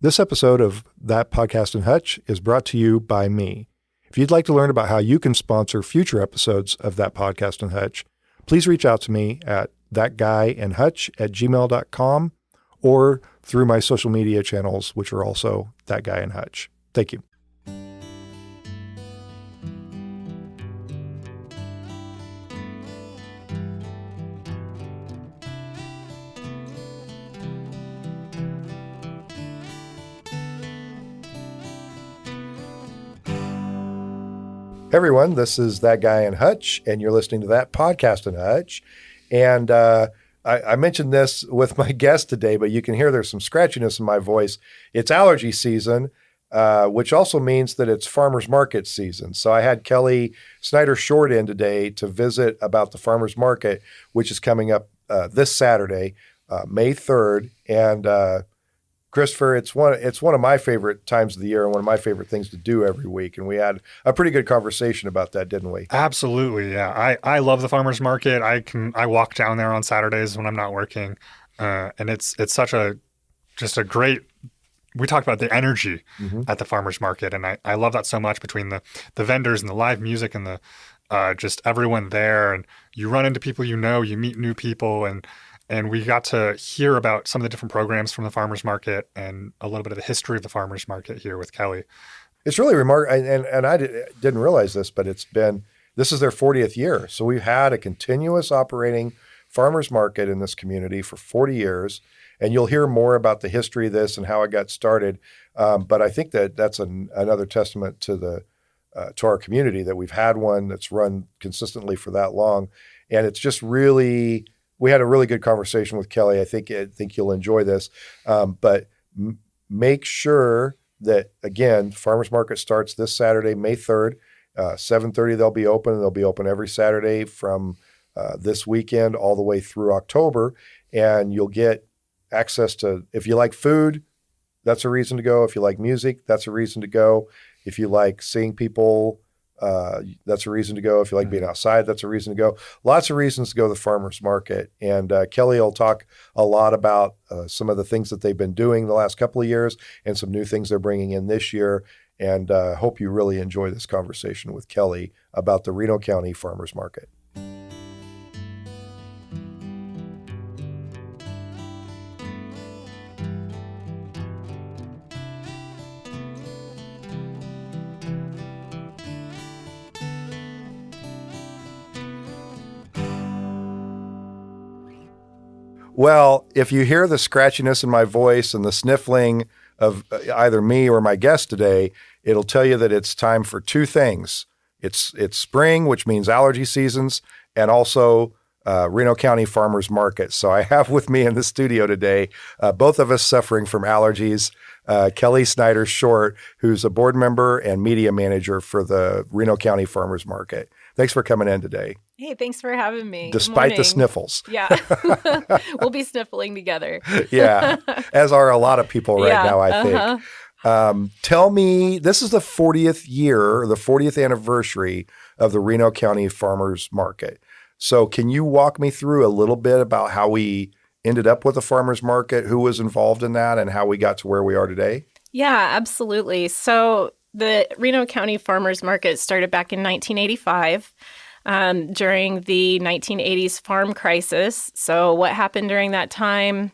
This episode of That Podcast in Hutch is brought to you by me. If you'd like to learn about how you can sponsor future episodes of That Podcast in Hutch, please reach out to me at thatguyandhutch@gmail.com or through my social media channels, which are also That Guy in Hutch. Thank you. Hey everyone, this is That Guy in Hutch, and you're listening to That Podcast in Hutch. And I mentioned this with my guest today, but you can hear there's some scratchiness in my voice. It's allergy season, which also means that it's farmers market season. So I had Kelli Snider-Short in today to visit about the farmers market, which is coming up this Saturday, May 3rd. And Christopher, it's one of my favorite times of the year and one of my favorite things to do every week. And we had a pretty good conversation about that, didn't we? Absolutely, yeah. I love the farmers market. I walk down there on Saturdays when I'm not working, and it's such a great. We talked about the energy at the farmers market, and I love that so much between the vendors and the live music and the just everyone there, and you run into people you meet new people, and we got to hear about some of the different programs from the farmers market and a little bit of the history of the farmers market here with Kelli. It's really remarkable, and I didn't realize this, but this is their 40th year. So we've had a continuous operating farmers market in this community for 40 years, and you'll hear more about the history of this and how it got started. But I think that's another testament to our community that we've had one that's run consistently for that long, and it's just really. We had a really good conversation with Kelli. I think you'll enjoy this. But make sure that, again, farmers market starts this Saturday, May 3rd, 7:30 they'll be open. And they'll be open every Saturday from this weekend all the way through October. And you'll get access to, if you like food, that's a reason to go. If you like music, that's a reason to go. If you like seeing people, that's a reason to go. If you like being outside, that's a reason to go. Lots of reasons to go to the farmers market. And Kelli will talk a lot about some of the things that they've been doing the last couple of years and some new things they're bringing in this year. And hope you really enjoy this conversation with Kelli about the Reno County Farmers Market. Well, if you hear the scratchiness in my voice and the sniffling of either me or my guest today, it'll tell you that it's time for two things. It's spring, which means allergy seasons, and also Reno County Farmers Market. So I have with me in the studio today, both of us suffering from allergies, Kelli Snider-Short, who's a board member and media manager for the Reno County Farmers Market. Thanks for coming in today. Hey, thanks for having me. Despite the sniffles. Yeah. We'll be sniffling together. Yeah, as are a lot of people right now, I think. Tell me, this is the 40th year, the 40th anniversary of the Reno County Farmers Market. So can you walk me through a little bit about how we ended up with the farmers market, who was involved in that, and how we got to where we are today? Yeah, absolutely. So the Reno County Farmers Market started back in 1985. During the 1980s farm crisis. So what happened during that time?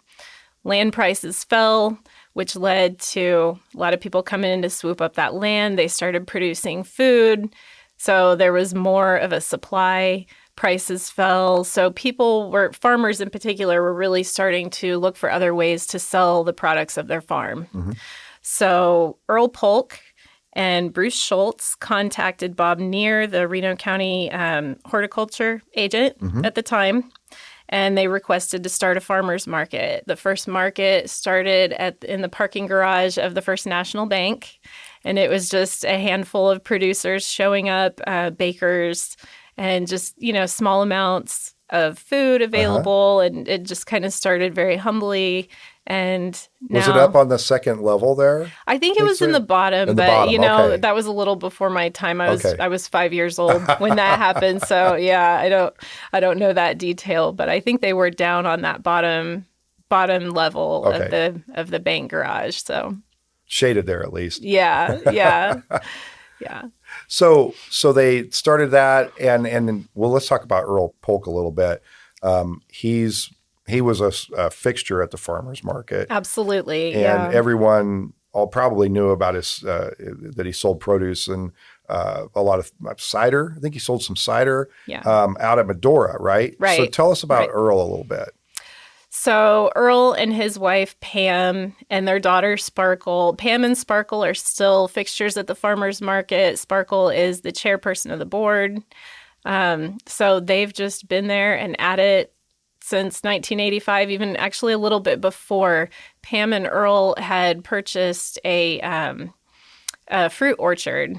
Land prices fell, which led to a lot of people coming in to swoop up that land. They started producing food. So there was more of a supply. Prices fell. So farmers in particular, were really starting to look for other ways to sell the products of their farm. Mm-hmm. So Earl Polk and Bruce Schultz contacted Bob Neer, the Reno County horticulture agent at the time, and they requested to start a farmers market. The first market started in the parking garage of the First National Bank, and it was just a handful of producers showing up, bakers, and just, small amounts of food available, and it just kind of started very humbly. And now, was it up on the second level there? I think it was in the bottom, okay. That was a little before my time. I was 5 years old when that happened. So yeah, I don't know that detail, but I think they were down on that bottom level of the bank garage. So shaded there at least. Yeah, yeah, yeah. So they started that, and well, let's talk about Earl Polk a little bit. He was a fixture at the farmers market, Absolutely, and yeah. everyone all probably knew about his that he sold produce and a lot of cider. I think he sold some cider Yeah. out at Medora, right? Right. So tell us about Right. Earl a little bit. So Earl and his wife Pam and their daughter Sparkle. Pam and Sparkle are still fixtures at the farmers market. Sparkle is the chairperson of the board. So they've just been there and at it since 1985, even actually a little bit before. Pam and Earl had purchased a fruit orchard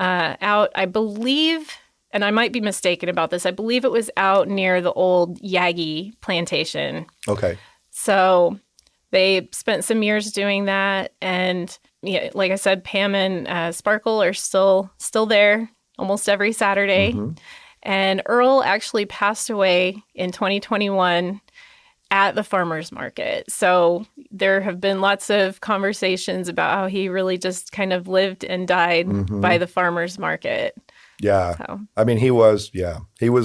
out, I believe, and I might be mistaken about this, I believe it was out near the old Yagi plantation. Okay. So they spent some years doing that. And yeah, like I said, Pam and Sparkle are still there almost every Saturday. And Earl actually passed away in 2021 at the farmers market. So there have been lots of conversations about how he really just kind of lived and died by the farmers market. Yeah. So I mean, he was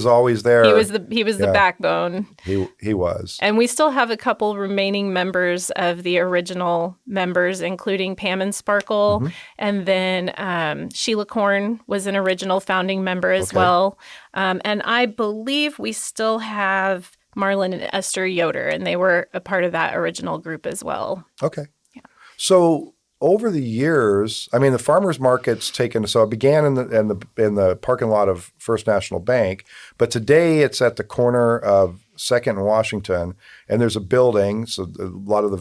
always there. he was the backbone. He was. And we still have a couple remaining members of the original members, including Pam and Sparkle. And then Sheila Korn was an original founding member as well. And I believe we still have Marlon and Esther Yoder, and they were a part of that original group as well. Okay. Yeah. So over the years, I mean, the farmers market's taken. So it began in the parking lot of First National Bank, but today it's at the corner of Second and Washington, and there's a building. So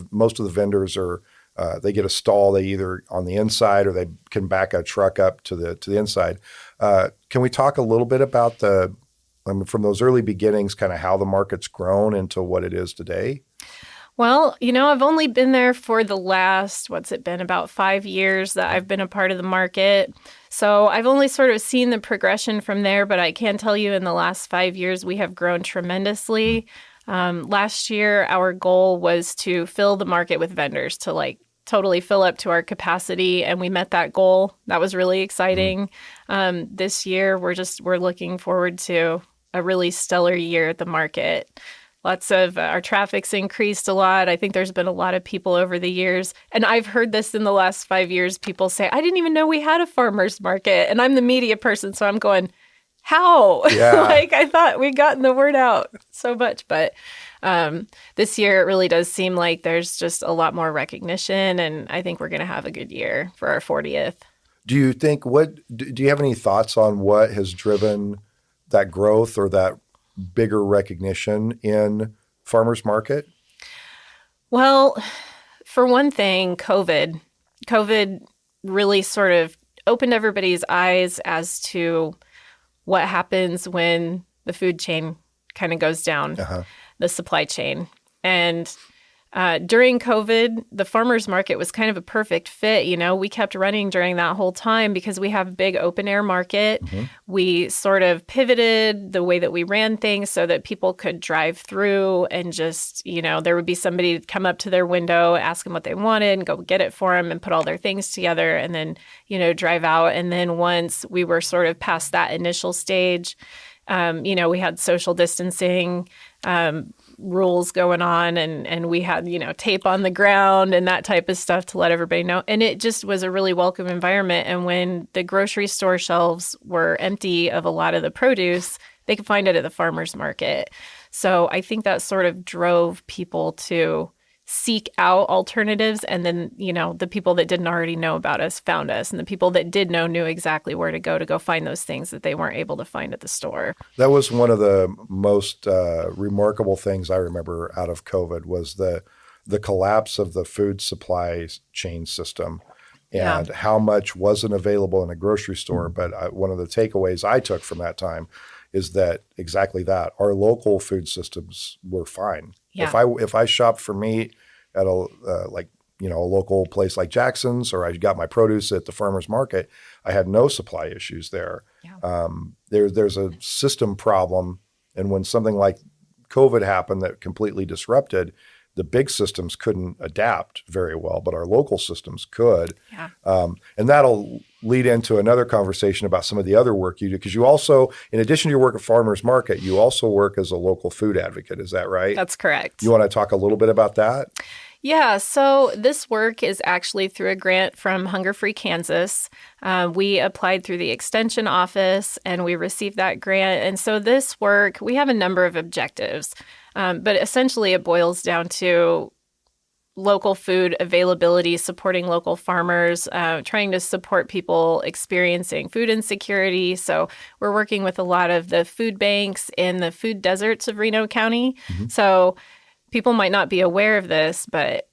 most of the vendors are they get a stall. They either on the inside or they can back a truck up to the inside. Can we talk a little bit about from those early beginnings, kind of how the market's grown into what it is today? Well, I've only been there for the last, about 5 years that I've been a part of the market. So I've only sort of seen the progression from there, but I can tell you in the last 5 years, we have grown tremendously. Last year, our goal was to fill the market with vendors, to totally fill up to our capacity, and we met that goal. That was really exciting. This year, we're looking forward to a really stellar year at the market. Lots of our traffic's increased a lot. I think there's been a lot of people over the years. And I've heard this in the last 5 years. People say, I didn't even know we had a farmer's market. And I'm the media person, so I'm going, how? Yeah. I thought we'd gotten the word out so much. But this year, it really does seem like there's just a lot more recognition. And I think we're going to have a good year for our 40th. Do you think do you have any thoughts on what has driven that growth or that bigger recognition in farmers market? Well, for one thing, COVID really sort of opened everybody's eyes as to what happens when the food chain kind of goes down, the supply chain. And during COVID, the farmers market was kind of a perfect fit. We kept running during that whole time because we have a big open air market. We sort of pivoted the way that we ran things so that people could drive through and just, there would be somebody come up to their window, ask them what they wanted and go get it for them and put all their things together and then, drive out. And then once we were sort of past that initial stage, we had social distancing rules going on and we had, tape on the ground and that type of stuff to let everybody know. And it just was a really welcome environment. And when the grocery store shelves were empty of a lot of the produce, they could find it at the farmer's market. So I think that sort of drove people to seek out alternatives. And then, the people that didn't already know about us found us. And the people that did know knew exactly where to go find those things that they weren't able to find at the store. That was one of the most remarkable things I remember out of COVID was the collapse of the food supply chain system and how much wasn't available in a grocery store. But one of the takeaways I took from that time is that exactly that. Our local food systems were fine. Yeah. If I shopped for meat at a local place like Jackson's, or I got my produce at the farmer's market, I had no supply issues there. Yeah. There's a system problem, and when something like COVID happened that completely disrupted the big systems couldn't adapt very well, but our local systems could. Yeah. And that'll lead into another conversation about some of the other work you do, because you also, in addition to your work at Farmers Market, you also work as a local food advocate. Is that right? That's correct. You want to talk a little bit about that? Yeah, so this work is actually through a grant from Hunger Free Kansas. We applied through the Extension Office and we received that grant. And so this work, we have a number of objectives, but essentially it boils down to local food availability, supporting local farmers, trying to support people experiencing food insecurity. So we're working with a lot of the food banks in the food deserts of Reno County. Mm-hmm. So people might not be aware of this, but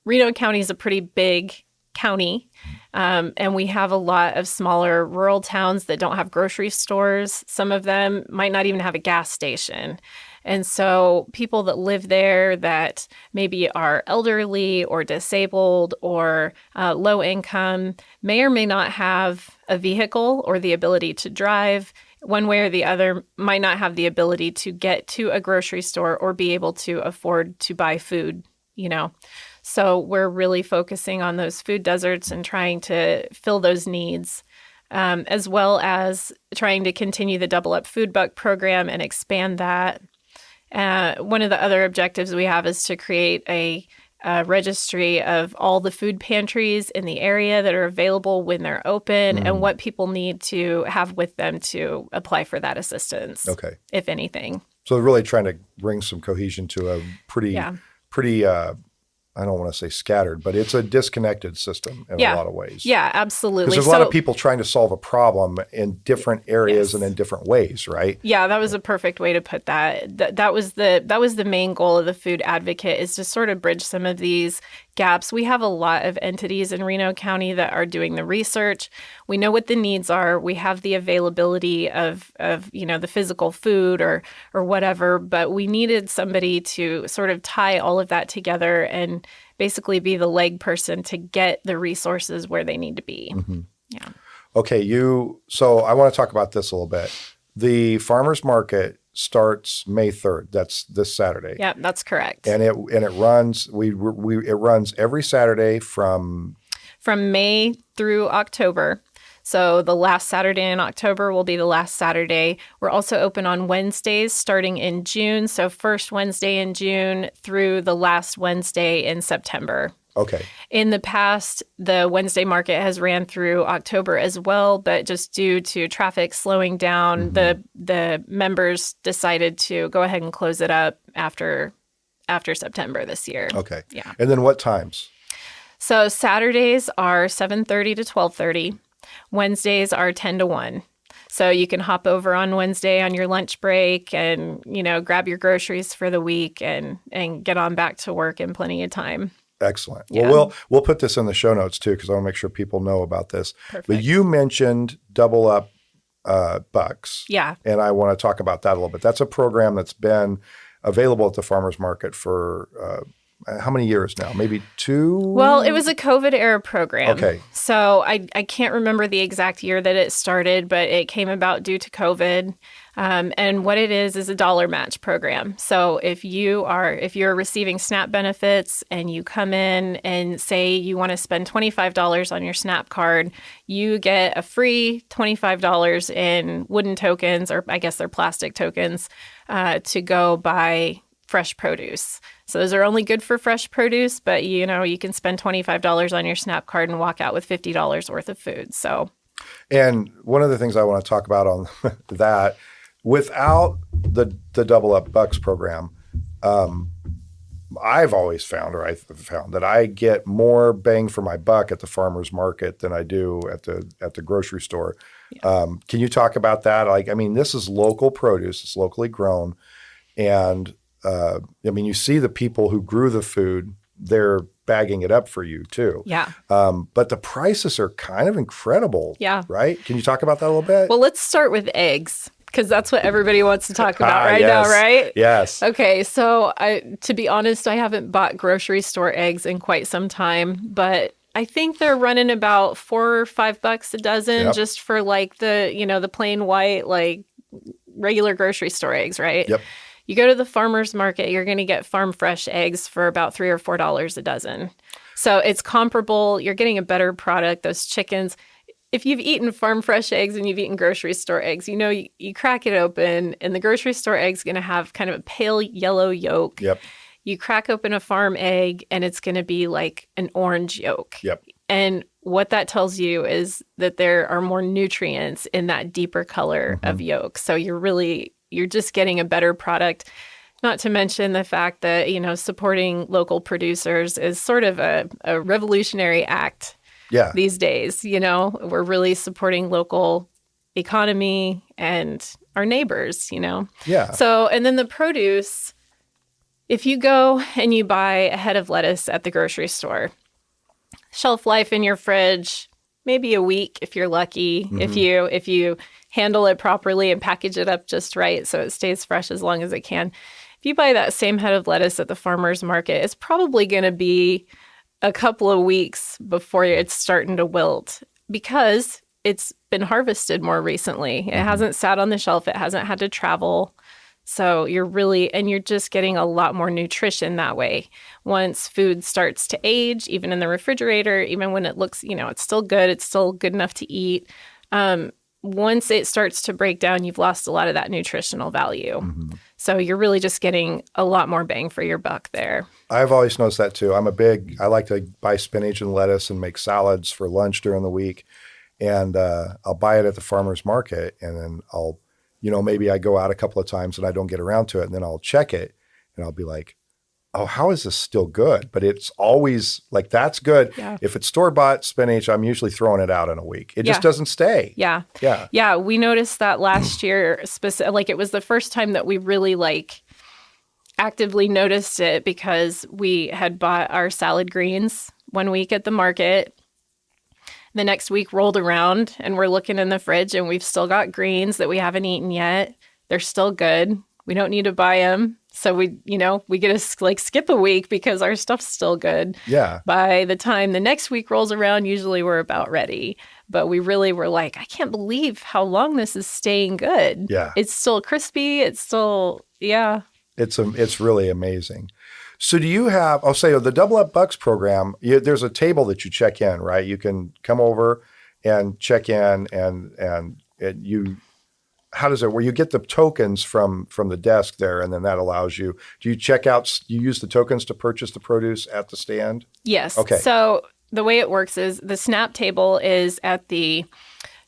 Reno County is a pretty big county, and we have a lot of smaller rural towns that don't have grocery stores. Some of them might not even have a gas station. And so people that live there that maybe are elderly or disabled or low income may or may not have a vehicle or the ability to drive. One way or the other, might not have the ability to get to a grocery store or be able to afford to buy food, So we're really focusing on those food deserts and trying to fill those needs, as well as trying to continue the Double Up Food Buck program and expand that. One of the other objectives we have is to create a registry of all the food pantries in the area that are available when they're open and what people need to have with them to apply for that assistance, if anything. So they're really trying to bring some cohesion to a pretty I don't want to say scattered, but it's a disconnected system in a lot of ways. Yeah, absolutely. Because there's a lot of people trying to solve a problem in different areas and in different ways, right? Yeah, that was a perfect way to put that. That was the main goal of the Food Advocate, is to sort of bridge some of these gaps. We have a lot of entities in Reno County that are doing the research. We know what the needs are. We have the availability of the physical food or whatever, but we needed somebody to sort of tie all of that together and basically be the leg person to get the resources where they need to be. Mm-hmm. Yeah. Okay, so I want to talk about this a little bit. The farmers market starts May 3rd. That's this Saturday. Yeah, that's correct. And it runs it runs every Saturday from May through October. So the last Saturday in October will be the last Saturday. We're also open on Wednesdays starting in June. So first Wednesday in June through the last Wednesday in September. Okay. In the past, the Wednesday market has ran through October as well, but just due to traffic slowing down, the members decided to go ahead and close it up after September this year. Okay. Yeah. And then what times? So Saturdays are 7:30 to 12:30. Wednesdays are 10 to 1. So you can hop over on Wednesday on your lunch break and, grab your groceries for the week and get on back to work in plenty of time. Excellent. Yeah. Well, we'll put this in the show notes too, because I want to make sure people know about this. Perfect. But you mentioned Double Up Bucks. Yeah. And I want to talk about that a little bit. That's a program that's been available at the farmers market for how many years now? Maybe 2? Well, it was a COVID era program. Okay. So I can't remember the exact year that it started, but it came about due to COVID. And what it is a dollar match program. So if you're receiving SNAP benefits and you come in and say you want to spend $25 on your SNAP card, you get a free $25 in wooden tokens, or I guess they're plastic tokens, to go buy fresh produce. So those are only good for fresh produce, but you can spend $25 on your SNAP card and walk out with $50 worth of food. And one of the things I want to talk about on that, without the Double Up Bucks program, I've always found that I get more bang for my buck at the farmer's market than I do at the grocery store. Yeah. Can you talk about that? This is local produce. It's locally grown. And you see the people who grew the food, they're bagging it up for you too. Yeah. But the prices are kind of incredible. Yeah. Right? Can you talk about that a little bit? Well, let's start with eggs, because that's what everybody wants to talk about now, right? Yes. Okay. So to be honest, I haven't bought grocery store eggs in quite some time, but I think they're running about $4 or $5 a dozen, just for the plain white, regular grocery store eggs, right? Yep. You go to the farmer's market, you're going to get farm fresh eggs for about $3 or $4 a dozen. So it's comparable. You're getting a better product. Those chickens, if you've eaten farm fresh eggs and you've eaten grocery store eggs, you crack it open and the grocery store egg's going to have kind of a pale yellow yolk. Yep. You crack open a farm egg and it's going to be like an orange yolk. Yep. And what that tells you is that there are more nutrients in that deeper color of yolk. So you're just getting a better product. Not to mention the fact that, supporting local producers is sort of a revolutionary act these days. We're really supporting local economy and our neighbors, Yeah. So, and then the produce, if you go and you buy a head of lettuce at the grocery store, shelf life in your fridge, maybe a week if you're lucky, if you handle it properly and package it up just right so it stays fresh as long as it can. If you buy that same head of lettuce at the farmer's market, it's probably going to be a couple of weeks before it's starting to wilt because it's been harvested more recently. It hasn't sat on the shelf. It hasn't had to travel. So you're just getting a lot more nutrition that way. Once food starts to age, even in the refrigerator, even when it looks, it's still good. It's still good enough to eat. Once it starts to break down, you've lost a lot of that nutritional value. So you're really just getting a lot more bang for your buck there. I've always noticed that too. I like to buy spinach and lettuce and make salads for lunch during the week. And I'll buy it at the farmer's market and then I'll, maybe I go out a couple of times and I don't get around to it. And then I'll check it and I'll be like, oh, how is this still good? But it's always like, that's good. Yeah. If it's store-bought spinach, I'm usually throwing it out in a week. It just doesn't stay. Yeah. Yeah. Yeah. We noticed that last year, it was the first time that we really actively noticed it because we had bought our salad greens one week at the market. The next week rolled around and we're looking in the fridge and we've still got greens that we haven't eaten yet. They're still good. We don't need to buy them. So we get to skip a week because our stuff's still good. Yeah. By the time the next week rolls around, usually we're about ready. But we really were like, I can't believe how long this is staying good. Yeah. It's still crispy. It's still, yeah. It's really amazing. So do you have, I'll say the Double Up Bucks program, there's a table that you check in, right? You can come over and check in and you, how does it, where you get the tokens from the desk there and then that allows you, do you use the tokens to purchase the produce at the stand? Yes. Okay. So the way it works is the SNAP table is at the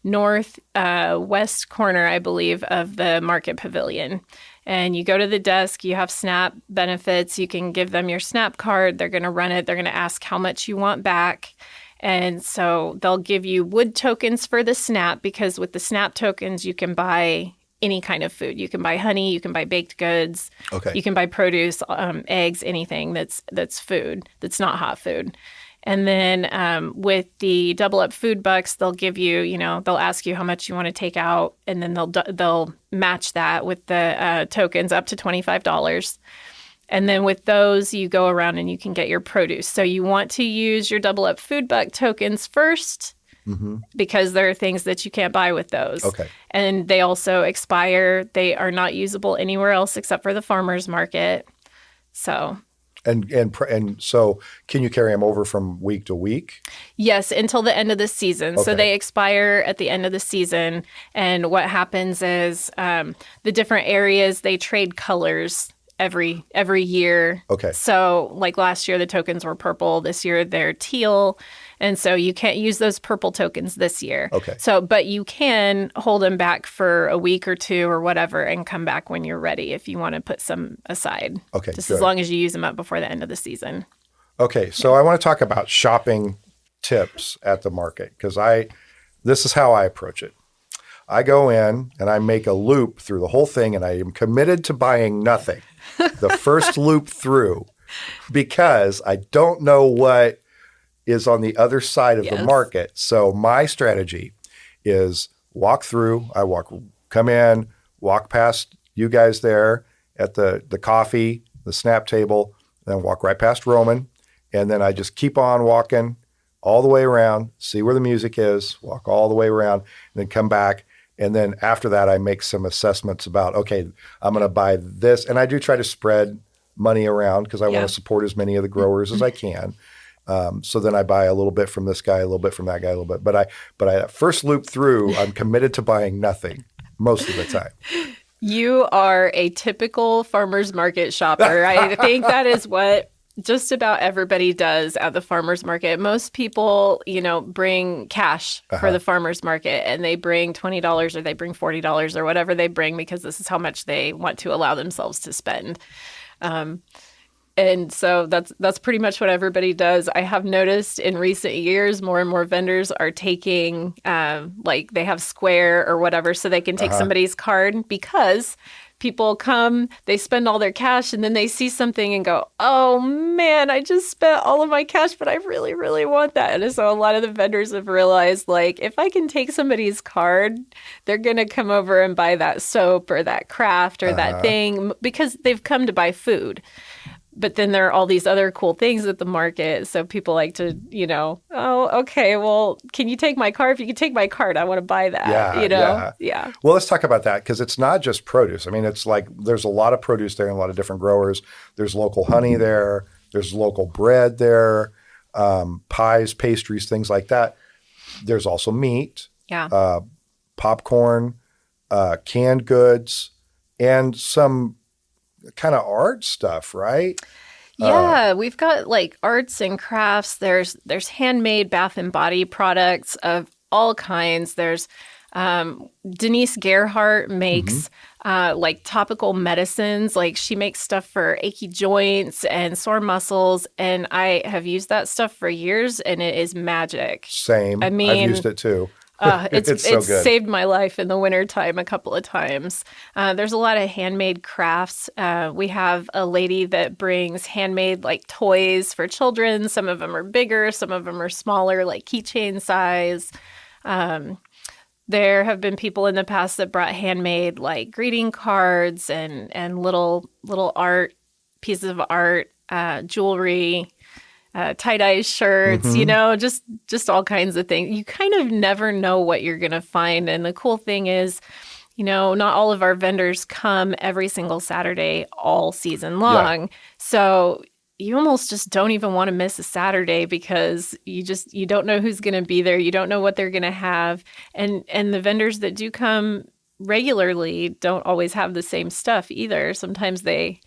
north west corner, I believe, of the market pavilion. And you go to the desk, you have SNAP benefits, you can give them your SNAP card, they're going to run it, they're going to ask how much you want back. And so they'll give you wood tokens for the SNAP because with the SNAP tokens, you can buy any kind of food. You can buy honey, you can buy baked goods, you can buy produce, eggs, anything that's food, that's not hot food. And then with the Double Up Food Bucks, they'll give you, they'll ask you how much you want to take out, and then they'll match that with the tokens up to $25. And then with those, you go around and you can get your produce. So you want to use your Double Up Food Buck tokens first because there are things that you can't buy with those. Okay. And they also expire. They are not usable anywhere else except for the farmer's market. So... And so can you carry them over from week to week? Yes, until the end of the season. Okay. So they expire at the end of the season. And what happens is the different areas, they trade colors every year. Okay. So like last year, the tokens were purple. This year, they're teal. And so you can't use those purple tokens this year. Okay. So, but you can hold them back for a week or two or whatever and come back when you're ready if you want to put some aside. Okay, Just good. as long as you use them up before the end of the season. Okay, so I want to talk about shopping tips at the market because this is how I approach it. I go in and I make a loop through the whole thing and I am committed to buying nothing the first loop through because I don't know what is on the other side of the market. So my strategy is walk through, come in, walk past you guys there at the coffee, the SNAP table, then walk right past Roman. And then I just keep on walking all the way around, see where the music is, walk all the way around, and then come back. And then after that, I make some assessments about, okay, I'm going to buy this. And I do try to spread money around because I want to support as many of the growers as I can. So then I buy a little bit from this guy, a little bit from that guy, a little bit. But I first loop through, I'm committed to buying nothing most of the time. You are a typical farmer's market shopper. I think that is what just about everybody does at the farmer's market. Most people, bring cash for the farmer's market, and they bring $20 or they bring $40 or whatever they bring because this is how much they want to allow themselves to spend. And so that's pretty much what everybody does. I have noticed in recent years, more and more vendors are taking, they have Square or whatever, so they can take somebody's card because people come, they spend all their cash, and then they see something and go, oh man, I just spent all of my cash, but I really, really want that. And so a lot of the vendors have realized, if I can take somebody's card, they're going to come over and buy that soap or that craft or that thing because they've come to buy food. But then there are all these other cool things at the market. So people like to, oh, okay, well, can you take my card? If you can take my card, I want to buy that. Yeah. Well, let's talk about that because it's not just produce. I mean, it's there's a lot of produce there and a lot of different growers. There's local honey there. There's local bread there, pies, pastries, things like that. There's also meat, popcorn, canned goods, and some kind of art stuff, right? Yeah, we've got arts and crafts. There's handmade bath and body products of all kinds. There's Denise Gerhardt makes topical medicines. She makes stuff for achy joints and sore muscles, and I have used that stuff for years, and it is magic. Same. I mean, I've used it too. It's so good. Saved my life in the wintertime a couple of times. There's a lot of handmade crafts. We have a lady that brings handmade toys for children. Some of them are bigger, some of them are smaller, like keychain size. There have been people in the past that brought handmade greeting cards and little art, pieces of art, jewelry. Tie-dye shirts, just all kinds of things. You kind of never know what you're going to find. And the cool thing is, not all of our vendors come every single Saturday all season long. Yeah. So you almost just don't even want to miss a Saturday because you don't know who's going to be there. You don't know what they're going to have. And the vendors that do come regularly don't always have the same stuff either. Sometimes they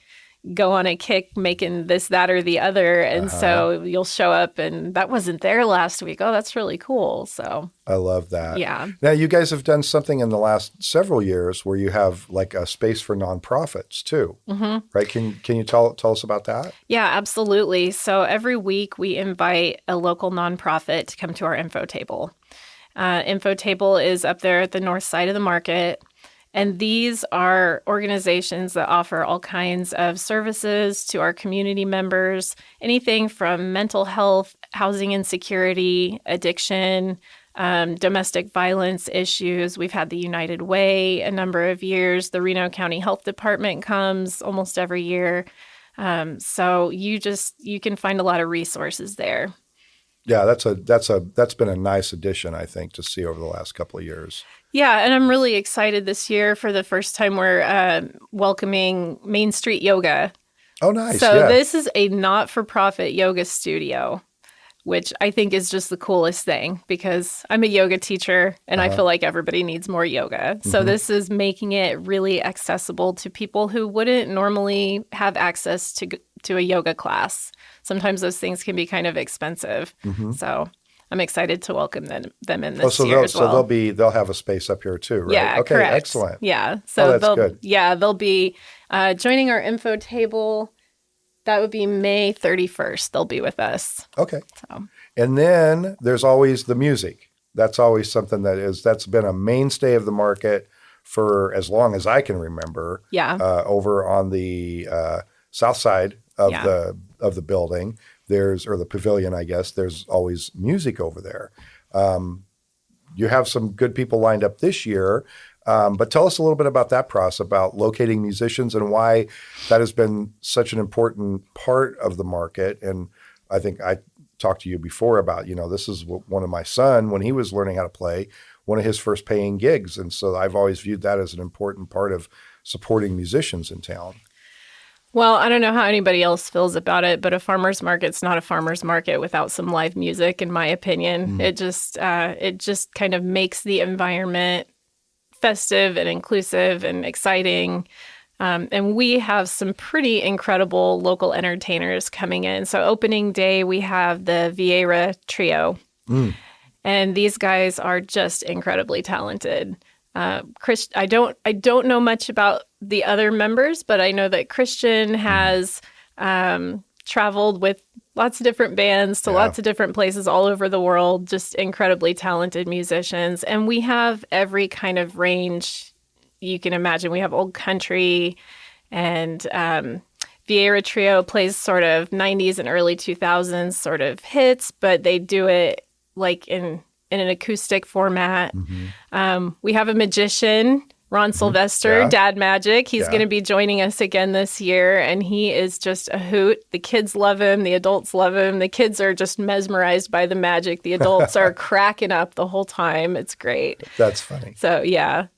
go on a kick making this, that, or the other. And so you'll show up and that wasn't there last week. Oh, that's really cool. So I love that. Yeah. Now you guys have done something in the last several years where you have a space for nonprofits too, right? Can you tell us about that? Yeah, absolutely. So every week we invite a local nonprofit to come to our info table. Info table is up there at the north side of the market. And these are organizations that offer all kinds of services to our community members, anything from mental health, housing insecurity, addiction, domestic violence issues. We've had the United Way a number of years. The Reno County Health Department comes almost every year. So you can find a lot of resources there. Yeah, that's been a nice addition, I think, to see over the last couple of years. Yeah, and I'm really excited this year. For the first time, we're welcoming Main Street Yoga. Oh, nice. So this is a not-for-profit yoga studio, which I think is just the coolest thing because I'm a yoga teacher and I feel like everybody needs more yoga. So this is making it really accessible to people who wouldn't normally have access to a yoga class. Sometimes those things can be kind of expensive. So I'm excited to welcome them in this year as well. So they'll have a space up here too, right? Yeah, okay, correct. Excellent. Yeah, so that's good. Yeah, they'll be joining our info table. That would be May 31st. They'll be with us. Okay. So. And then there's always the music. That's always something that's been a mainstay of the market for as long as I can remember. Yeah. Over on the south side of the building. Or the pavilion, I guess, there's always music over there. You have some good people lined up this year, but tell us a little bit about that process, about locating musicians and why that has been such an important part of the market. And I think talked to you before about, this is one of my son, when he was learning how to play, one of his first paying gigs. And so I've always viewed that as an important part of supporting musicians in town. Well, I don't know how anybody else feels about it, but a farmer's market's not a farmer's market without some live music, in my opinion. It just kind of makes the environment festive and inclusive and exciting. And we have some pretty incredible local entertainers coming in. So opening day, we have the Vieira Trio. And these guys are just incredibly talented. I don't know much about the other members, but I know that Christian has traveled with lots of different bands to lots of different places all over the world, just incredibly talented musicians. And we have every kind of range you can imagine. We have old country, and Vieira Trio plays sort of 90s and early 2000s sort of hits, but they do it like in an acoustic format. We have a magician, Ron Sylvester, Dad Magic. He's going to be joining us again this year, and he is just a hoot. The kids love him. The adults love him. The kids are just mesmerized by the magic. The adults are cracking up the whole time. It's great. That's funny. So, yeah.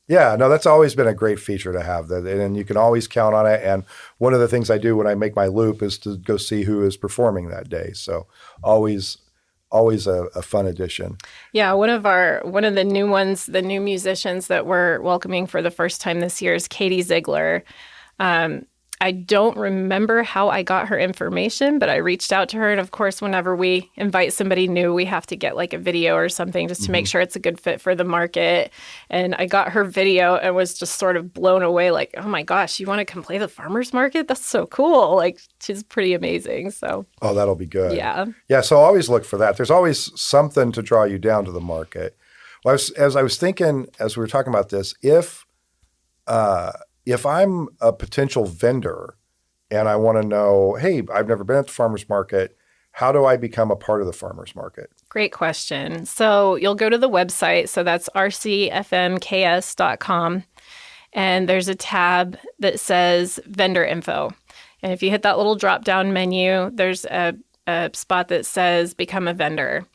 No, that's always been a great feature to have, that, and you can always count on it. And one of the things I do when I make my loop is to go see who is performing that day. So always a fun addition. Yeah, one of the new ones, the new musicians that we're welcoming for the first time this year is Katie Ziegler. I don't remember how I got her information, but I reached out to her. And of course, whenever we invite somebody new, we have to get like a video or something just to make sure it's a good fit for the market. And I got her video and was just sort of blown away, like, oh my gosh, you want to come play the farmer's market? That's so cool. Like, she's pretty amazing. So. Oh, that'll be good. Yeah. Yeah. So always look for that. There's always something to draw you down to the market. Well, as I was thinking, as we were talking about this, if I'm a potential vendor and I want to know, hey, I've never been at the farmer's market, how do I become a part of the farmer's market? Great question. So you'll go to the website. So that's rcfmks.com. And there's a tab that says vendor info. And if you hit that little drop-down menu, there's a spot that says become a vendor.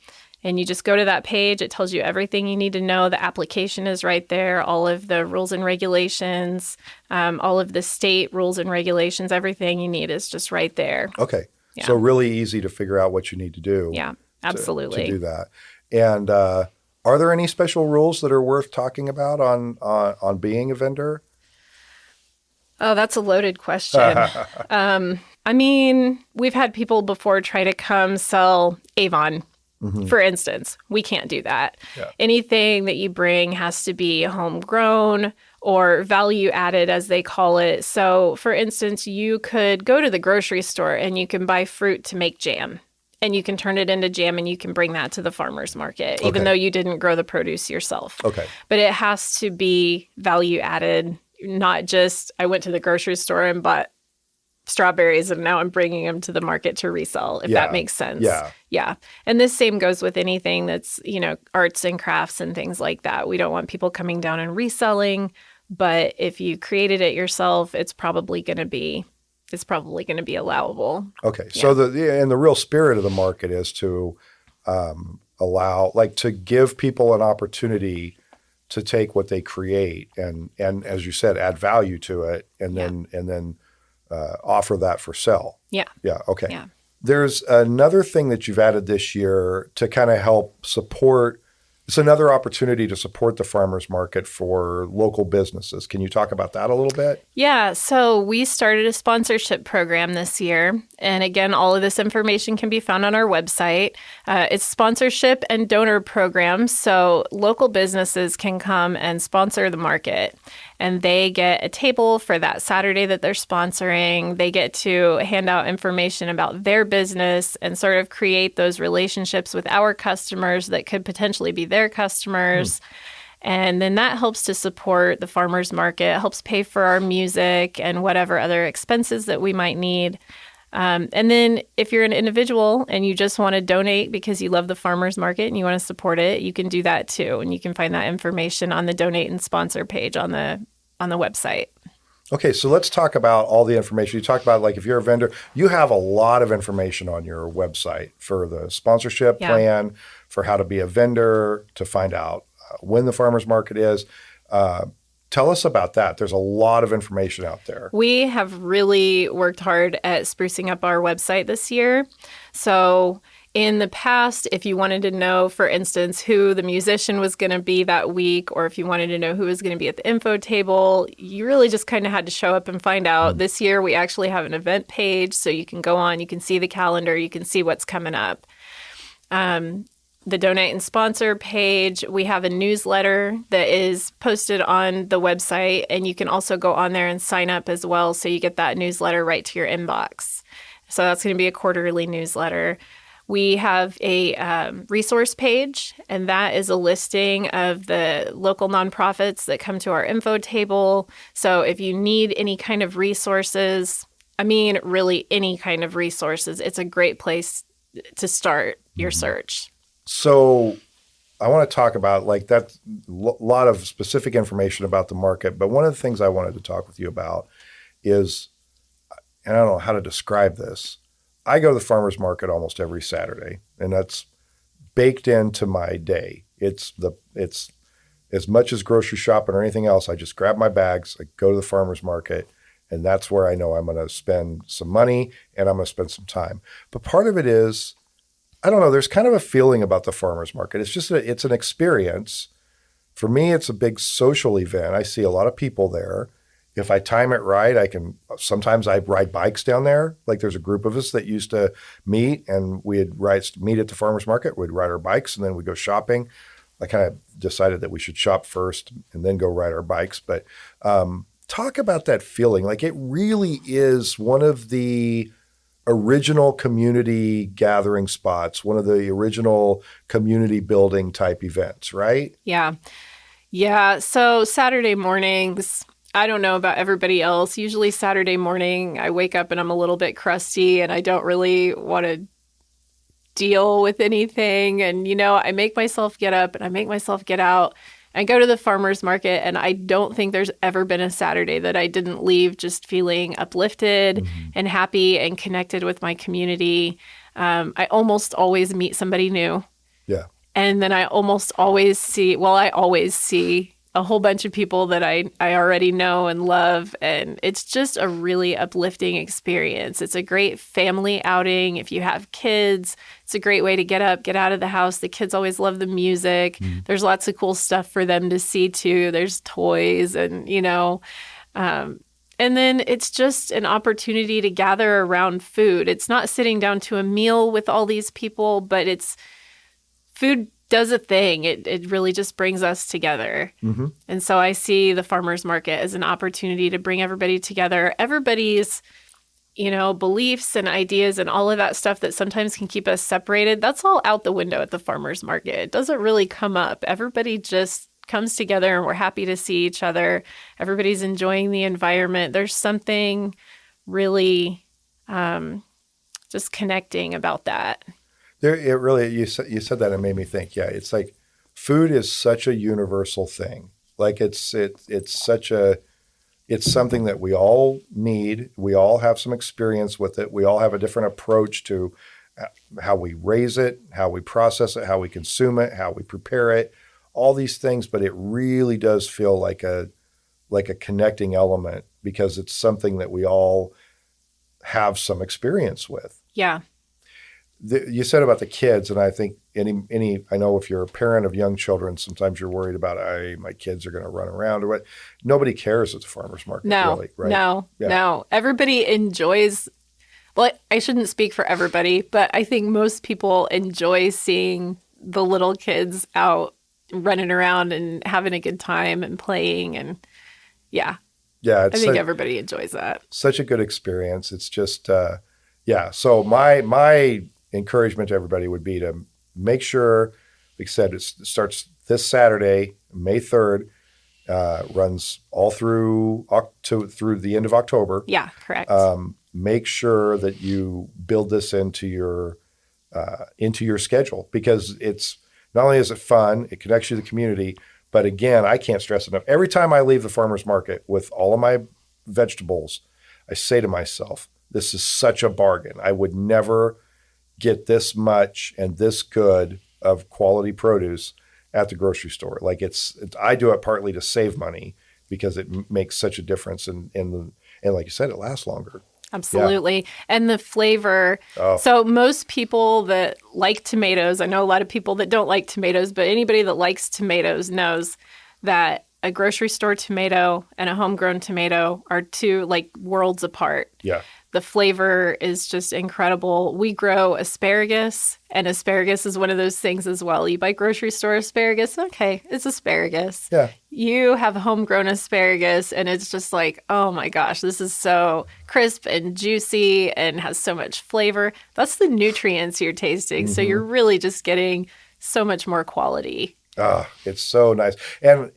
And you just go to that page. It tells you everything you need to know. The application is right there, all of the rules and regulations, all of the state rules and regulations, everything you need is just right there. Okay. Yeah. So really easy to figure out what you need to do. Yeah, absolutely. To do that. And are there any special rules that are worth talking about on being a vendor? Oh, that's a loaded question. I mean, we've had people before try to come sell Avon. For instance, we can't do that. Yeah. Anything that you bring has to be homegrown or value added, as they call it. So, for instance, you could go to the grocery store and you can buy fruit to make jam. And you can turn it into jam and you can bring that to the farmer's market, even though you didn't grow the produce yourself. Okay. But it has to be value added, not just I went to the grocery store and bought strawberries and now I'm bringing them to the market to resell, if that makes sense. Yeah. And this same goes with anything that's, arts and crafts and things like that. We don't want people coming down and reselling, but if you created it yourself, it's probably going to be allowable. Okay. Yeah. So the real spirit of the market is to to give people an opportunity to take what they create and as you said, add value to it and then offer that for sale. Yeah. Yeah. Okay. Yeah. There's another thing that you've added this year to kind of help support. It's another opportunity to support the farmers market for local businesses. Can you talk about that a little bit? Yeah. So we started a sponsorship program this year. And again, all of this information can be found on our website. It's sponsorship and donor programs. So local businesses can come and sponsor the market. And they get a table for that Saturday that they're sponsoring. They get to hand out information about their business and sort of create those relationships with our customers that could potentially be their customers. And then that helps to support the farmers market, helps pay for our music and whatever other expenses that we might need. And then if you're an individual and you just want to donate because you love the farmers market and you want to support it, you can do that too. And you can find that information on the donate and sponsor page on the website. Okay, so let's talk about all the information. You talked about, like, if you're a vendor, you have a lot of information on your website for the sponsorship plan, for how to be a vendor, to find out when the farmers market is. Tell us about that. There's a lot of information out there. We have really worked hard at sprucing up our website this year. So in the past, if you wanted to know, for instance, who the musician was going to be that week, or if you wanted to know who was going to be at the info table, you really just kind of had to show up and find out. This year, we actually have an event page, so you can go on, you can see the calendar, you can see what's coming up. The donate and sponsor page, we have a newsletter that is posted on the website, and you can also go on there and sign up as well, so you get that newsletter right to your inbox. So that's going to be a quarterly newsletter. We have a resource page, and that is a listing of the local nonprofits that come to our info table. So if you need any kind of resources, I mean, really any kind of resources, it's a great place to start your search. So I want to talk about, like, that lot of specific information about the market. But one of the things I wanted to talk with you about is, and I don't know how to describe this, I go to the farmer's market almost every Saturday, and that's baked into my day. It's as much as grocery shopping or anything else. I just grab my bags, I go to the farmer's market, and that's where I know I'm going to spend some money and I'm going to spend some time. But part of it is, I don't know, there's kind of a feeling about the farmer's market. It's just it's an experience. For me, it's a big social event. I see a lot of people there. If I time it right, sometimes I ride bikes down there. Like, there's a group of us that used to meet, and we'd meet at the farmer's market. We'd ride our bikes, and then we'd go shopping. I kind of decided that we should shop first and then go ride our bikes. But talk about that feeling. Like, it really is one of the original community gathering spots, one of the original community building type events, right? Yeah. Yeah. So Saturday mornings, I don't know about everybody else. Usually Saturday morning, I wake up and I'm a little bit crusty and I don't really want to deal with anything. And, I make myself get up and I make myself get out. I go to the farmer's market, and I don't think there's ever been a Saturday that I didn't leave just feeling uplifted and happy and connected with my community. I almost always meet somebody new. Yeah. And then I almost always see a whole bunch of people that I already know and love. And it's just a really uplifting experience. It's a great family outing. If you have kids, it's a great way to get up, get out of the house. The kids always love the music. There's lots of cool stuff for them to see too. There's toys and, and then it's just an opportunity to gather around food. It's not sitting down to a meal with all these people, but food does a thing. It really just brings us together. And so I see the farmer's market as an opportunity to bring everybody together. Everybody's, beliefs and ideas and all of that stuff that sometimes can keep us separated, that's all out the window at the farmer's market. It doesn't really come up. Everybody just comes together and we're happy to see each other. Everybody's enjoying the environment. There's something really just connecting about that. You said that and it made me think. Yeah, it's like food is such a universal thing. Like, it's something that we all need. We all have some experience with it. We all have a different approach to how we raise it, how we process it, how we consume it, how we prepare it, all these things. But it really does feel like a connecting element because it's something that we all have some experience with. Yeah. You said about the kids, and I think I know if you're a parent of young children, sometimes you're worried about, my kids are going to run around or what. Nobody cares at the farmer's market, really, right? No. Everybody enjoys, well, I shouldn't speak for everybody, but I think most people enjoy seeing the little kids out running around and having a good time and playing. And yeah, I think everybody enjoys that. Such a good experience. It's just, So my encouragement to everybody would be to make sure, like I said, it starts this Saturday, May 3rd, runs all through the end of October. Yeah, correct. Make sure that you build this into your schedule, because it's not only is it fun, it connects you to the community, but again, I can't stress enough. Every time I leave the farmer's market with all of my vegetables, I say to myself, this is such a bargain. I would never get this much and this good of quality produce at the grocery store. Like I do it partly to save money because it makes such a difference and like you said, it lasts longer. Absolutely. Yeah. And the flavor. Oh. So most people that like tomatoes, I know a lot of people that don't like tomatoes, but anybody that likes tomatoes knows that a grocery store tomato and a homegrown tomato are two like worlds apart. Yeah. The flavor is just incredible. We grow asparagus, and asparagus is one of those things as well. You buy grocery store asparagus, okay, it's asparagus. Yeah. You have homegrown asparagus, and it's just like, oh my gosh, this is so crisp and juicy and has so much flavor. That's the nutrients you're tasting. So you're really just getting so much more quality. It's so nice. And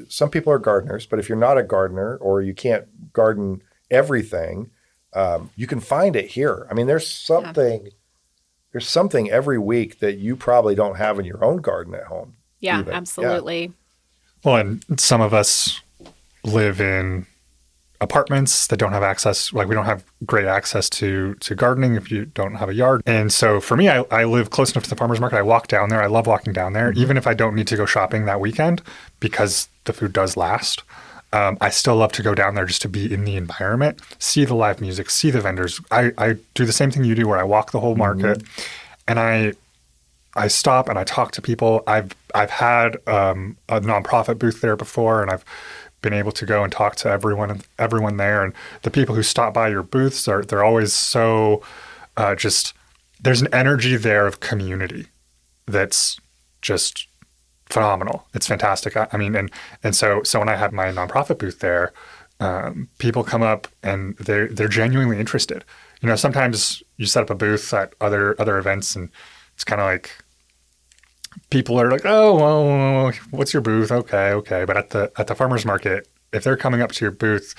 some people are gardeners, but if you're not a gardener or you can't garden everything, you can find it here. I mean, there's something every week that you probably don't have in your own garden at home. Yeah, even. absolutely. Yeah. Well, and some of us live in apartments that don't have access, like we don't have great access to gardening if you don't have a yard. And so for me, I live close enough to the farmer's market. I walk down there. I love walking down there, even if I don't need to go shopping that weekend because the food does last. I still love to go down there just to be in the environment, see the live music, see the vendors. I do the same thing you do where I walk the whole market and I stop and I talk to people. I've had a nonprofit booth there before, and I've been able to go and talk to everyone there. And the people who stop by your booths they're always so just there's an energy there of community that's just phenomenal. It's fantastic. I mean, and so when I had my nonprofit booth there, people come up and they're genuinely interested. You know, sometimes you set up a booth at other events and it's kind of like people are like, oh, well, what's your booth? Okay. But at the farmer's market, if they're coming up to your booth,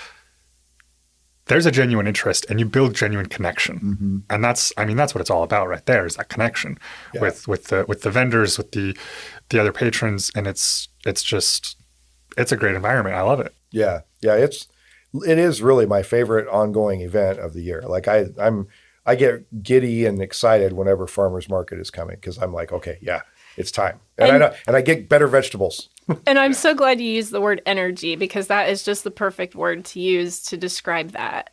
there's a genuine interest and you build genuine connection. And that's what it's all about right there, is that connection with the vendors, with the other patrons. And it's a great environment. I love it. Yeah. Yeah. It is really my favorite ongoing event of the year. Like I get giddy and excited whenever farmer's market is coming because I'm like, okay, yeah, it's time. And I get better vegetables. And I'm so glad you used the word energy because that is just the perfect word to use to describe that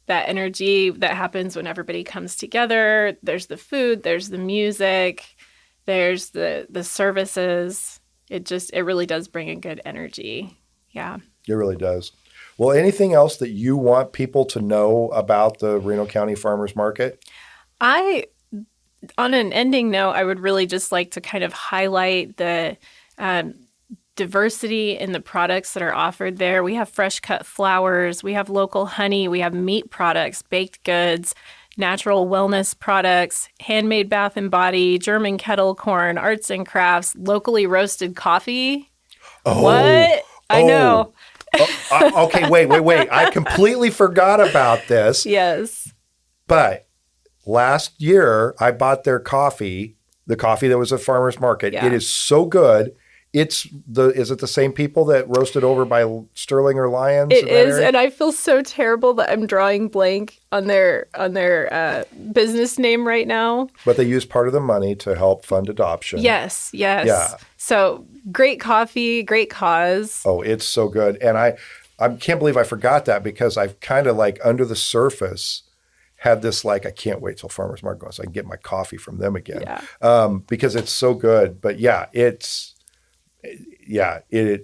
energy that happens when everybody comes together. There's the food, there's the music, there's the services. It really does bring a good energy. Yeah. It really does. Well, anything else that you want people to know about the Reno County Farmers Market? On an ending note, I would really just like to kind of highlight the diversity in the products that are offered there. We have fresh cut flowers, we have local honey, we have meat products, baked goods, natural wellness products, handmade bath and body, German kettle corn, arts and crafts, locally roasted coffee. Oh, what? I know. Okay, wait. I completely forgot about this. Yes. But last year, I bought their coffee, the coffee that was at Farmer's Market. Yeah. It is so good. Is it the same people that roasted over by Sterling or Lyons? It is, and I feel so terrible that I'm drawing blank on their business name right now. But they use part of the money to help fund adoption. Yes. Yeah. So great coffee, great cause. Oh, it's so good. And I can't believe I forgot that because I've kind of like under the surface had this like, I can't wait till Farmer's Market goes so I can get my coffee from them again. Yeah. Because it's so good. But yeah,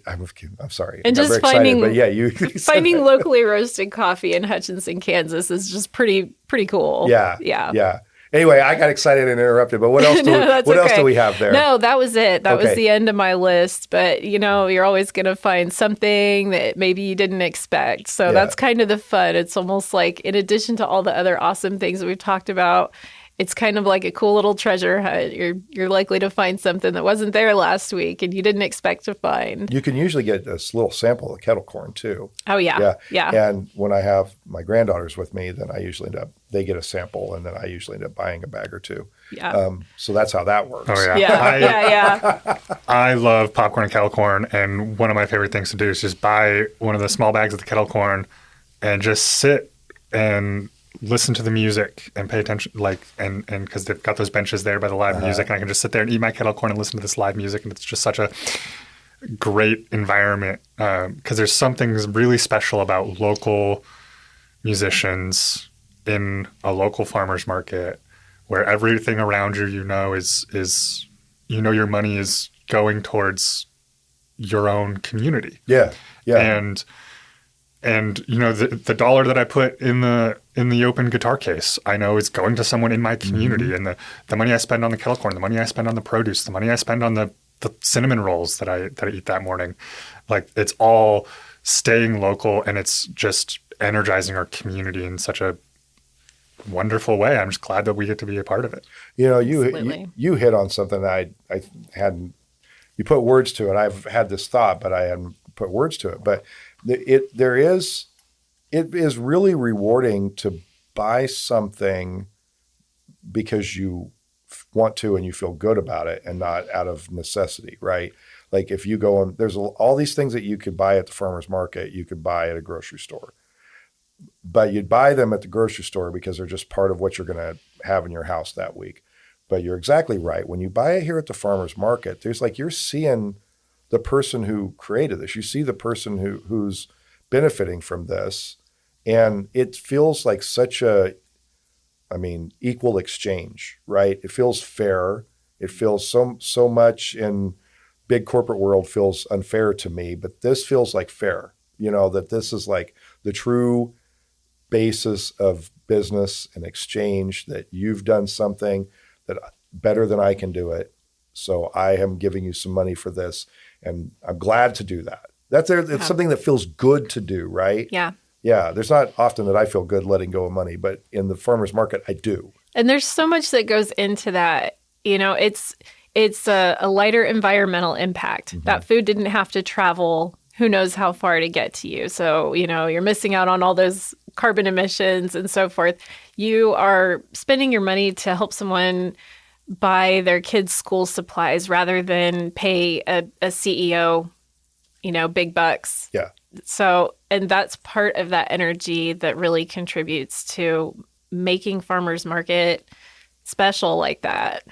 I'm sorry. And just finding, but yeah, you finding locally roasted coffee in Hutchinson, Kansas is just pretty cool. Yeah. Anyway, I got excited and interrupted, but what else do we have there? No, that was it. That was the end of my list. But you're always going to find something that maybe you didn't expect. So that's kind of the fun. It's almost like in addition to all the other awesome things that we've talked about, it's kind of like a cool little treasure hunt. You're likely to find something that wasn't there last week and you didn't expect to find. You can usually get this little sample of kettle corn too. Oh yeah. And when I have my granddaughters with me, then they get a sample, and then I usually end up buying a bag or two. Yeah. So that's how that works. Oh, yeah. Yeah. I love popcorn and kettle corn, and one of my favorite things to do is just buy one of the small bags of the kettle corn and just sit and listen to the music and pay attention, and because they've got those benches there by the live music, and I can just sit there and eat my kettle corn and listen to this live music, and it's just such a great environment, because there's something really special about local musicians in a local farmer's market where everything around you, is your money is going towards your own community. Yeah. And the dollar that I put in the open guitar case, I know is going to someone in my community. And the money I spend on the kettle corn, the money I spend on the produce, the money I spend on the cinnamon rolls that I eat that morning, like, it's all staying local, and it's just energizing our community in such a wonderful way. I'm just glad that we get to be a part of it. You hit on something that I hadn't. You put words to it. I've had this thought, but I hadn't put words to it. But it is really rewarding to buy something because you want to and you feel good about it, and not out of necessity, right? Like, if you go and there's all these things that you could buy at the farmer's market, you could buy at a grocery store. But you'd buy them at the grocery store because they're just part of what you're going to have in your house that week. But you're exactly right. When you buy it here at the farmer's market, there's you're seeing the person who created this. You see the person who's benefiting from this. And it feels like such equal exchange, right? It feels fair. It feels so much in big corporate world feels unfair to me, but this feels like fair, that this is like the true basis of business and exchange, that you've done something that better than I can do it. So I am giving you some money for this, and I'm glad to do that. It's something that feels good to do, right? Yeah. Yeah. There's not often that I feel good letting go of money, but in the farmer's market, I do. And there's so much that goes into that. It's a lighter environmental impact. Mm-hmm. That food didn't have to travel who knows how far to get to you. So, you're missing out on all those carbon emissions and so forth. You are spending your money to help someone buy their kids' school supplies rather than pay a CEO, big bucks. Yeah. So, and that's part of that energy that really contributes to making farmers market special like that.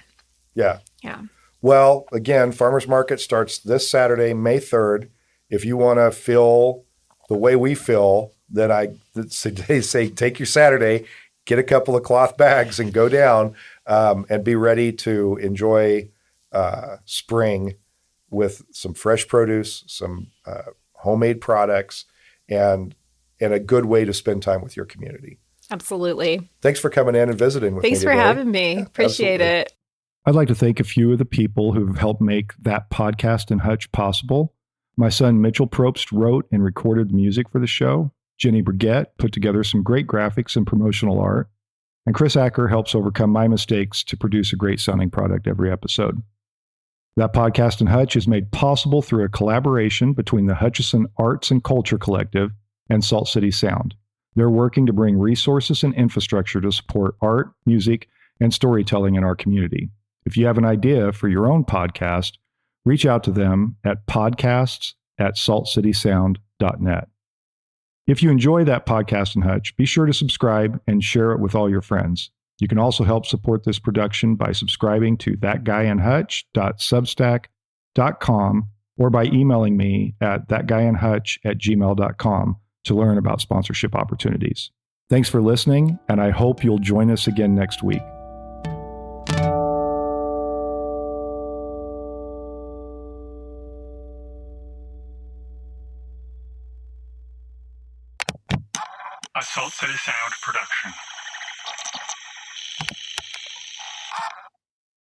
Yeah. Yeah. Well, again, farmers market starts this Saturday, May 3rd. If you want to feel the way we feel, then they say take your Saturday, get a couple of cloth bags and go down and be ready to enjoy spring with some fresh produce, some homemade products, and a good way to spend time with your community. Absolutely. Thanks for coming in and visiting with me today. Thanks for having me. Appreciate it. I'd like to thank a few of the people who've helped make That Podcast in Hutch possible. My son Mitchell Probst wrote and recorded the music for the show. Jenny Brigette put together some great graphics and promotional art. And Chris Acker helps overcome my mistakes to produce a great sounding product every episode. That Podcast in Hutch is made possible through a collaboration between the Hutchison Arts and Culture Collective and Salt City Sound. They're working to bring resources and infrastructure to support art, music, and storytelling in our community. If you have an idea for your own podcast, reach out to them at podcasts@saltcitysound.net. If you enjoy That Podcast in Hutch, be sure to subscribe and share it with all your friends. You can also help support this production by subscribing to thatguyinhutch.substack.com or by emailing me at thatguyinhutch@gmail.com to learn about sponsorship opportunities. Thanks for listening, and I hope you'll join us again next week. A Salt City Sound production.